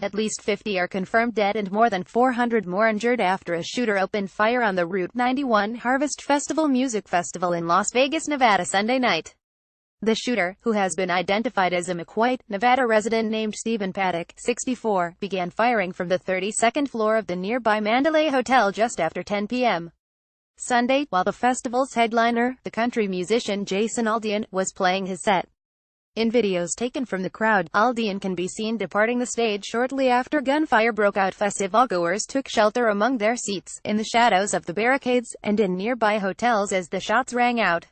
At least 50 are confirmed dead and more than 400 more injured after a shooter opened fire on the Route 91 Harvest Festival music festival in Las Vegas, Nevada Sunday night. The shooter, who has been identified as a McWhite, Nevada resident named Stephen Paddock, 64, began firing from the 32nd floor of the nearby Mandalay Hotel just after 10 p.m. Sunday, while the festival's headliner, the country musician Jason Aldean, was playing his set. In videos taken from the crowd, Aldean can be seen departing the stage shortly after gunfire broke out. Festivalgoers took shelter among their seats, in the shadows of the barricades, and in nearby hotels as the shots rang out.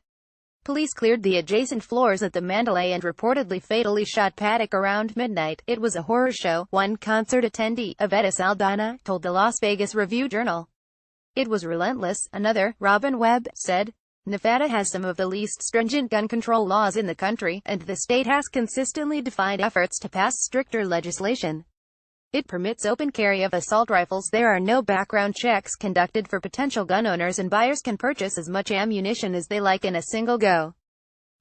Police cleared the adjacent floors at the Mandalay and reportedly fatally shot Paddock around midnight. "It was a horror show," one concert attendee, Avetta Saldana, told the Las Vegas Review-Journal. "It was relentless," another, Robin Webb, said. Nevada has some of the least stringent gun control laws in the country, and the state has consistently defied efforts to pass stricter legislation. It permits open carry of assault rifles. There are no background checks conducted for potential gun owners, and buyers can purchase as much ammunition as they like in a single go.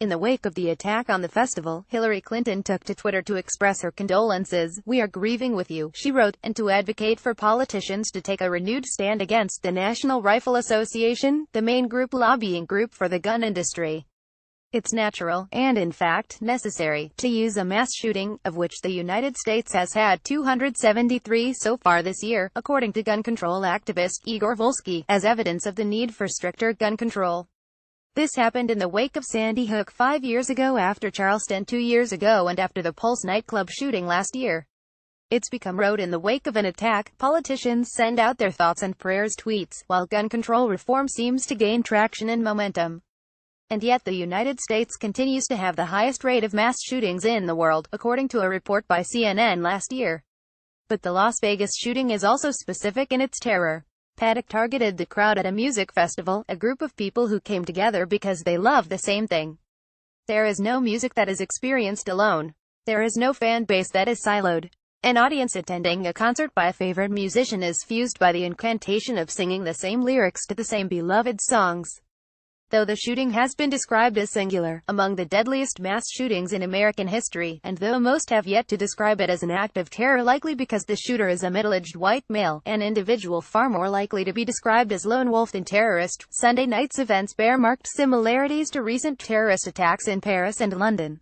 In the wake of the attack on the festival, Hillary Clinton took to Twitter to express her condolences. "We are grieving with you," she wrote, and to advocate for politicians to take a renewed stand against the National Rifle Association, the main lobbying group for the gun industry. "It's natural, and in fact, necessary, to use a mass shooting, of which the United States has had 273 so far this year," according to gun control activist Igor Volsky, as evidence of the need for stricter gun control. This happened in the wake of Sandy Hook 5 years ago, after Charleston 2 years ago, and after the Pulse nightclub shooting last year. It's become rote in the wake of an attack. Politicians send out their thoughts and prayers tweets, while gun control reform seems to gain traction and momentum. And yet the United States continues to have the highest rate of mass shootings in the world, according to a report by CNN last year. But the Las Vegas shooting is also specific in its terror. Paddock targeted the crowd at a music festival, a group of people who came together because they love the same thing. There is no music that is experienced alone. There is no fan base that is siloed. An audience attending a concert by a favorite musician is fused by the incantation of singing the same lyrics to the same beloved songs. Though the shooting has been described as singular, among the deadliest mass shootings in American history, and though most have yet to describe it as an act of terror, likely because the shooter is a middle-aged white male, an individual far more likely to be described as lone wolf than terrorist, Sunday night's events bear marked similarities to recent terrorist attacks in Paris and London.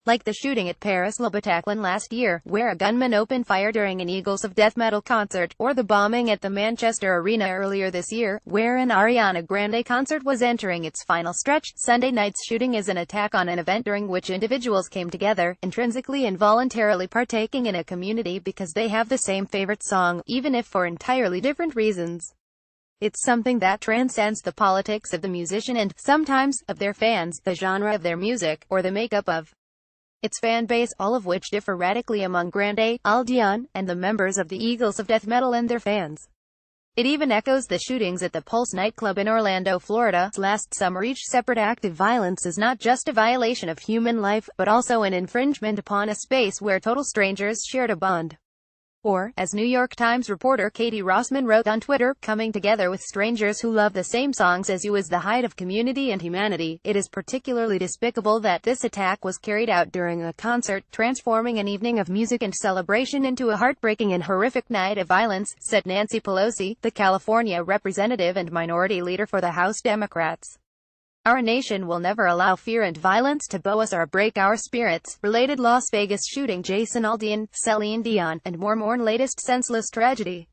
Like the shooting at Paris Le Bataclan last year, where a gunman opened fire during an Eagles of Death metal concert, or the bombing at the Manchester Arena earlier this year, where an Ariana Grande concert was entering its final stretch. Sunday night's shooting is an attack on an event during which individuals came together, intrinsically and voluntarily partaking in a community because they have the same favorite song, even if for entirely different reasons. It's something that transcends the politics of the musician and, sometimes, of their fans, the genre of their music, or the makeup of its fan base, all of which differ radically among Grande, Aldean, and the members of the Eagles of Death metal and their fans. It even echoes the shootings at the Pulse nightclub in Orlando, Florida, last summer. Each separate act of violence is not just a violation of human life, but also an infringement upon a space where total strangers shared a bond. Or, as New York Times reporter Katie Rossman wrote on Twitter, "Coming together with strangers who love the same songs as you is the height of community and humanity. It is particularly despicable that this attack was carried out during a concert, transforming an evening of music and celebration into a heartbreaking and horrific night of violence," said Nancy Pelosi, the California representative and minority leader for the House Democrats. "Our nation will never allow fear and violence to bow us or break our spirits." Related Las Vegas shooting, Jason Aldean, Celine Dion, and more mourn latest senseless tragedy.